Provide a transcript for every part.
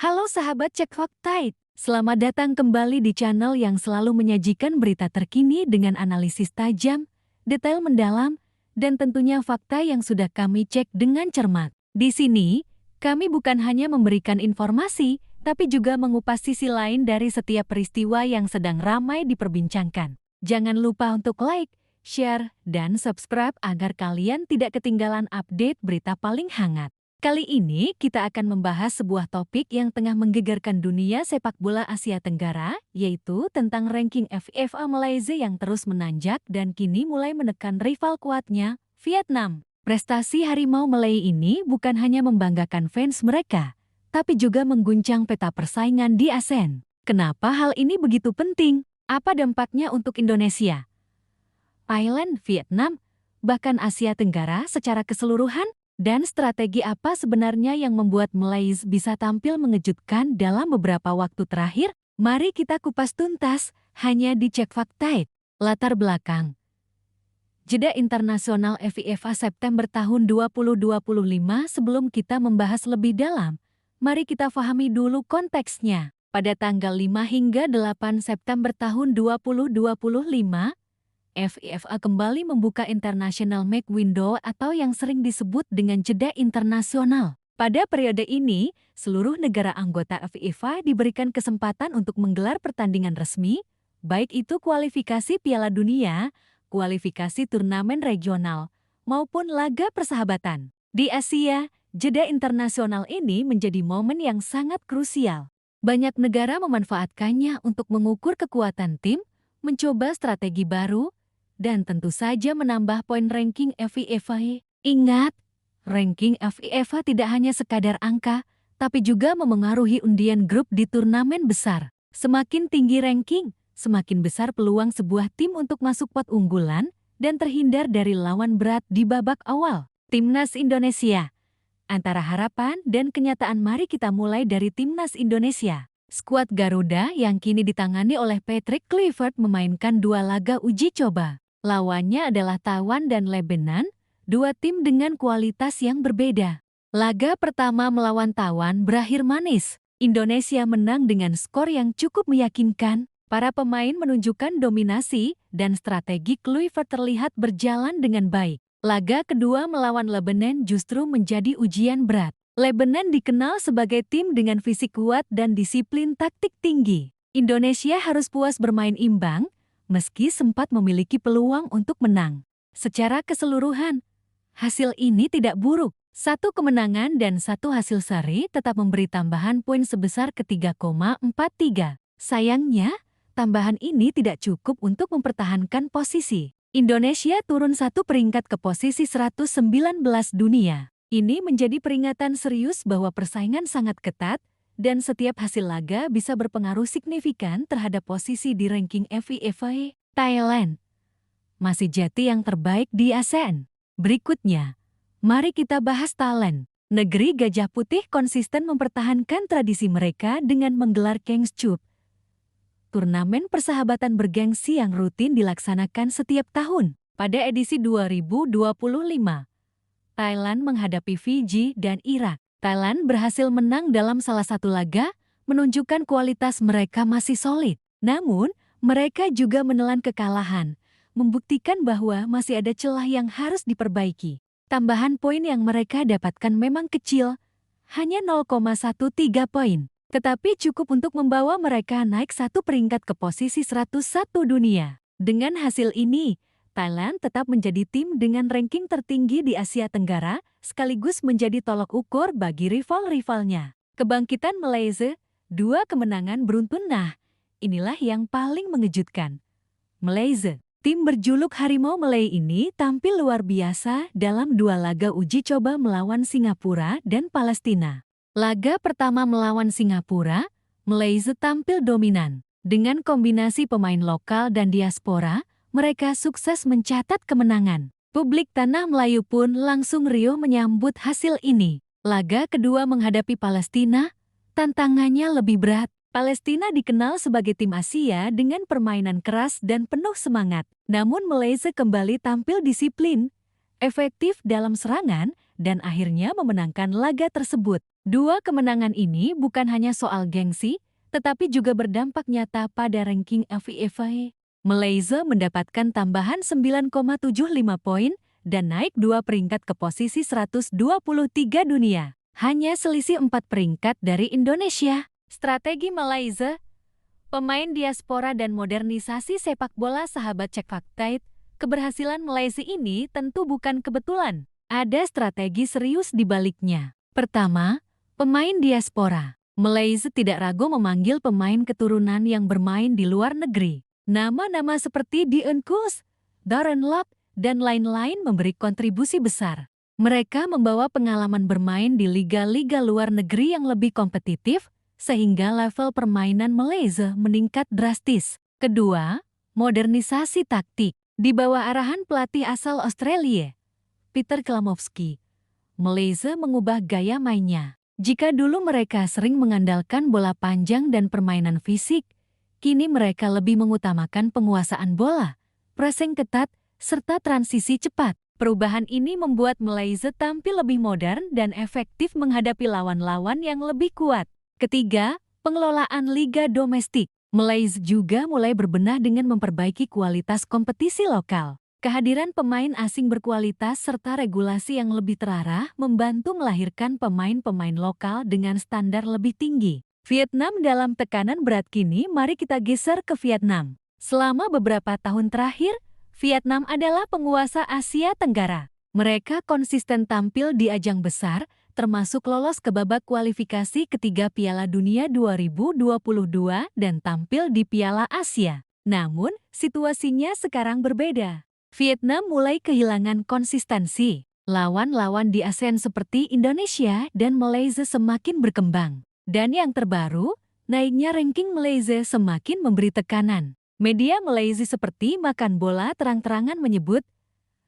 Halo sahabat Cek Fakta, selamat datang kembali di channel yang selalu menyajikan berita terkini dengan analisis tajam, detail mendalam, dan tentunya fakta yang sudah kami cek dengan cermat. Di sini, kami bukan hanya memberikan informasi, tapi juga mengupas sisi lain dari setiap peristiwa yang sedang ramai diperbincangkan. Jangan lupa untuk like, share, dan subscribe agar kalian tidak ketinggalan update berita paling hangat. Kali ini kita akan membahas sebuah topik yang tengah menggegerkan dunia sepak bola Asia Tenggara, yaitu tentang ranking FIFA Malaysia yang terus menanjak dan kini mulai menekan rival kuatnya, Vietnam. Prestasi Harimau Malay ini bukan hanya membanggakan fans mereka, tapi juga mengguncang peta persaingan di ASEAN. Kenapa hal ini begitu penting? Apa dampaknya untuk Indonesia, Thailand, Vietnam, bahkan Asia Tenggara secara keseluruhan? Dan strategi apa sebenarnya yang membuat Malaysia bisa tampil mengejutkan dalam beberapa waktu terakhir? Mari kita kupas tuntas, hanya di Cek Fakta. Latar belakang. Jeda internasional FIFA September tahun 2025. Sebelum kita membahas lebih dalam, mari kita pahami dulu konteksnya. Pada tanggal 5 hingga 8 September tahun 2025, FIFA kembali membuka International Match Window atau yang sering disebut dengan jeda internasional. Pada periode ini, seluruh negara anggota FIFA diberikan kesempatan untuk menggelar pertandingan resmi, baik itu kualifikasi Piala Dunia, kualifikasi turnamen regional, maupun laga persahabatan. Di Asia, jeda internasional ini menjadi momen yang sangat krusial. Banyak negara memanfaatkannya untuk mengukur kekuatan tim, mencoba strategi baru, dan tentu saja menambah poin ranking FIFA. Ingat, ranking FIFA tidak hanya sekadar angka, tapi juga memengaruhi undian grup di turnamen besar. Semakin tinggi ranking, semakin besar peluang sebuah tim untuk masuk pot unggulan dan terhindar dari lawan berat di babak awal. Timnas Indonesia. Antara harapan dan kenyataan, mari kita mulai dari Timnas Indonesia. Skuad Garuda yang kini ditangani oleh Patrick Kluivert memainkan dua laga uji coba. Lawannya adalah Taiwan dan Lebanon, dua tim dengan kualitas yang berbeda. Laga pertama melawan Taiwan berakhir manis. Indonesia menang dengan skor yang cukup meyakinkan. Para pemain menunjukkan dominasi dan strategi Kluivert terlihat berjalan dengan baik. Laga kedua melawan Lebanon justru menjadi ujian berat. Lebanon dikenal sebagai tim dengan fisik kuat dan disiplin taktik tinggi. Indonesia harus puas bermain imbang, meski sempat memiliki peluang untuk menang. Secara keseluruhan, hasil ini tidak buruk. Satu kemenangan dan satu hasil seri tetap memberi tambahan poin sebesar ke-3,43. Sayangnya, tambahan ini tidak cukup untuk mempertahankan posisi. Indonesia turun satu peringkat ke posisi 119 dunia. Ini menjadi peringatan serius bahwa persaingan sangat ketat, dan setiap hasil laga bisa berpengaruh signifikan terhadap posisi di ranking FIFA. Thailand masih jadi yang terbaik di ASEAN. Berikutnya, mari kita bahas Thailand. Negeri Gajah Putih konsisten mempertahankan tradisi mereka dengan menggelar Kings Cup, turnamen persahabatan bergengsi yang rutin dilaksanakan setiap tahun. Pada edisi 2025, Thailand menghadapi Fiji dan Irak. Thailand berhasil menang dalam salah satu laga, menunjukkan kualitas mereka masih solid. Namun, mereka juga menelan kekalahan, membuktikan bahwa masih ada celah yang harus diperbaiki. Tambahan poin yang mereka dapatkan memang kecil, hanya 0,13 poin. Tetapi cukup untuk membawa mereka naik satu peringkat ke posisi 101 dunia. Dengan hasil ini, Thailand tetap menjadi tim dengan ranking tertinggi di Asia Tenggara, sekaligus menjadi tolok ukur bagi rival-rivalnya. Kebangkitan Malaysia, dua kemenangan beruntun. Nah, inilah yang paling mengejutkan. Malaysia, tim berjuluk Harimau Malay ini tampil luar biasa dalam dua laga uji coba melawan Singapura dan Palestina. Laga pertama melawan Singapura, Malaysia tampil dominan. Dengan kombinasi pemain lokal dan diaspora, mereka sukses mencatat kemenangan. Publik Tanah Melayu pun langsung riuh menyambut hasil ini. Laga kedua menghadapi Palestina, tantangannya lebih berat. Palestina dikenal sebagai tim Asia dengan permainan keras dan penuh semangat. Namun Malaysia kembali tampil disiplin, efektif dalam serangan, dan akhirnya memenangkan laga tersebut. Dua kemenangan ini bukan hanya soal gengsi, tetapi juga berdampak nyata pada ranking FIFA. Malaysia mendapatkan tambahan 9,75 poin dan naik 2 peringkat ke posisi 123 dunia. Hanya selisih 4 peringkat dari Indonesia. Strategi Malaysia, pemain diaspora dan modernisasi sepak bola sahabat Cek Fakta. Keberhasilan Malaysia ini tentu bukan kebetulan. Ada strategi serius di baliknya. Pertama, pemain diaspora. Malaysia tidak ragu memanggil pemain keturunan yang bermain di luar negeri. Nama-nama seperti Dean Kuz, Darren Lock, dan lain-lain memberi kontribusi besar. Mereka membawa pengalaman bermain di liga-liga luar negeri yang lebih kompetitif, sehingga level permainan Malaysia meningkat drastis. Kedua, modernisasi taktik. Di bawah arahan pelatih asal Australia, Peter Klamovski, Malaysia mengubah gaya mainnya. Jika dulu mereka sering mengandalkan bola panjang dan permainan fisik, kini mereka lebih mengutamakan penguasaan bola, pressing ketat, serta transisi cepat. Perubahan ini membuat Malaysia tampil lebih modern dan efektif menghadapi lawan-lawan yang lebih kuat. Ketiga, pengelolaan liga domestik. Malaysia juga mulai berbenah dengan memperbaiki kualitas kompetisi lokal. Kehadiran pemain asing berkualitas serta regulasi yang lebih terarah membantu melahirkan pemain-pemain lokal dengan standar lebih tinggi. Vietnam dalam tekanan berat kini, mari kita geser ke Vietnam. Selama beberapa tahun terakhir, Vietnam adalah penguasa Asia Tenggara. Mereka konsisten tampil di ajang besar, termasuk lolos ke babak kualifikasi ketiga Piala Dunia 2022 dan tampil di Piala Asia. Namun, situasinya sekarang berbeda. Vietnam mulai kehilangan konsistensi. Lawan-lawan di ASEAN seperti Indonesia dan Malaysia semakin berkembang. Dan yang terbaru, naiknya ranking Malaysia semakin memberi tekanan. Media Malaysia seperti Makan Bola terang-terangan menyebut,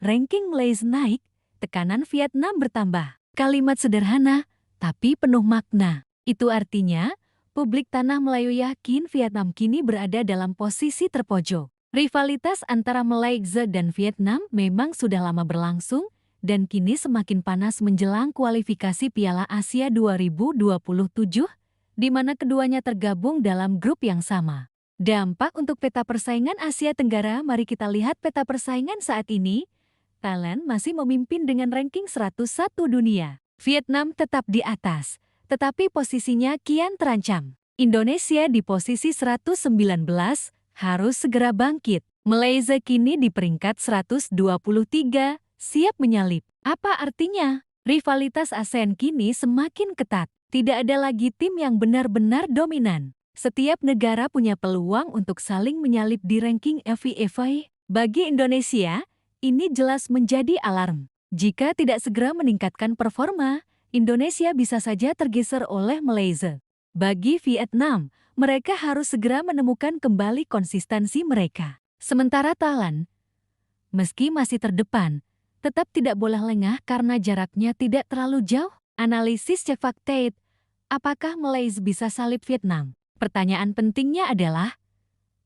ranking Malaysia naik, tekanan Vietnam bertambah. Kalimat sederhana, tapi penuh makna. Itu artinya, publik tanah Melayu yakin Vietnam kini berada dalam posisi terpojok. Rivalitas antara Malaysia dan Vietnam memang sudah lama berlangsung dan kini semakin panas menjelang kualifikasi Piala Asia 2027, di mana keduanya tergabung dalam grup yang sama. Dampak untuk peta persaingan Asia Tenggara, mari kita lihat peta persaingan saat ini. Thailand masih memimpin dengan ranking 101 dunia. Vietnam tetap di atas, tetapi posisinya kian terancam. Indonesia di posisi 119, harus segera bangkit. Malaysia kini di peringkat 123, siap menyalip. Apa artinya? Rivalitas ASEAN kini semakin ketat. Tidak ada lagi tim yang benar-benar dominan. Setiap negara punya peluang untuk saling menyalip di ranking FIFA. Bagi Indonesia, ini jelas menjadi alarm. Jika tidak segera meningkatkan performa, Indonesia bisa saja tergeser oleh Malaysia. Bagi Vietnam, mereka harus segera menemukan kembali konsistensi mereka. Sementara Thailand, meski masih terdepan, tetap tidak boleh lengah karena jaraknya tidak terlalu jauh. Analisis Cek Fakta, apakah Malaysia bisa salib Vietnam? Pertanyaan pentingnya adalah,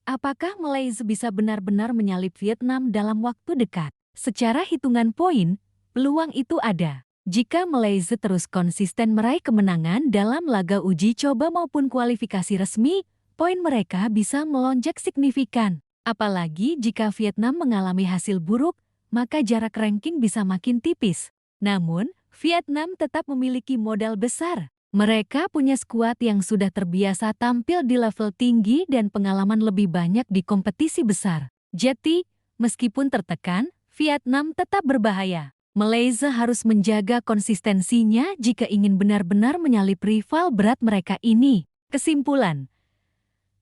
apakah Malaysia bisa benar-benar menyalip Vietnam dalam waktu dekat? Secara hitungan poin, peluang itu ada. Jika Malaysia terus konsisten meraih kemenangan dalam laga uji coba maupun kualifikasi resmi, poin mereka bisa melonjak signifikan. Apalagi jika Vietnam mengalami hasil buruk, maka jarak ranking bisa makin tipis. Namun, Vietnam tetap memiliki modal besar. Mereka punya skuad yang sudah terbiasa tampil di level tinggi dan pengalaman lebih banyak di kompetisi besar. Jadi, meskipun tertekan, Vietnam tetap berbahaya. Malaysia harus menjaga konsistensinya jika ingin benar-benar menyalip rival berat mereka ini. Kesimpulan,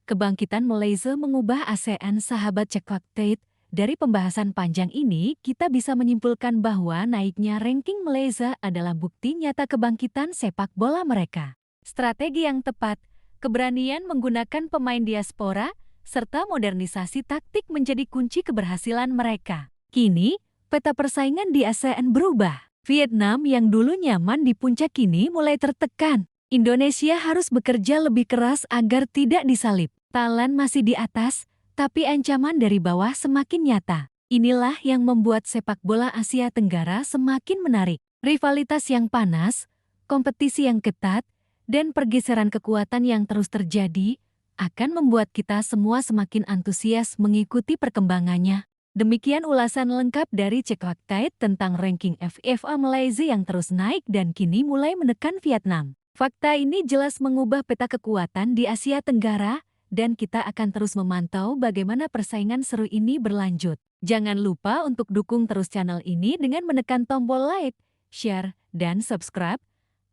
kebangkitan Malaysia mengubah ASEAN sahabat Cek Fakta. Dari pembahasan panjang ini, kita bisa menyimpulkan bahwa naiknya ranking Malaysia adalah bukti nyata kebangkitan sepak bola mereka. Strategi yang tepat, keberanian menggunakan pemain diaspora, serta modernisasi taktik menjadi kunci keberhasilan mereka. Kini, peta persaingan di ASEAN berubah. Vietnam yang dulu nyaman di puncak kini mulai tertekan. Indonesia harus bekerja lebih keras agar tidak disalip. Thailand masih di atas, tapi ancaman dari bawah semakin nyata. Inilah yang membuat sepak bola Asia Tenggara semakin menarik. Rivalitas yang panas, kompetisi yang ketat, dan pergeseran kekuatan yang terus terjadi akan membuat kita semua semakin antusias mengikuti perkembangannya. Demikian ulasan lengkap dari Cek Faktaid tentang ranking FIFA Malaysia yang terus naik dan kini mulai menekan Vietnam. Fakta ini jelas mengubah peta kekuatan di Asia Tenggara, dan kita akan terus memantau bagaimana persaingan seru ini berlanjut. Jangan lupa untuk dukung terus channel ini dengan menekan tombol like, share, dan subscribe,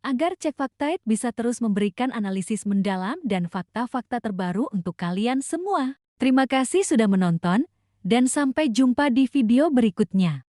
agar Cek Faktaid bisa terus memberikan analisis mendalam dan fakta-fakta terbaru untuk kalian semua. Terima kasih sudah menonton, dan sampai jumpa di video berikutnya.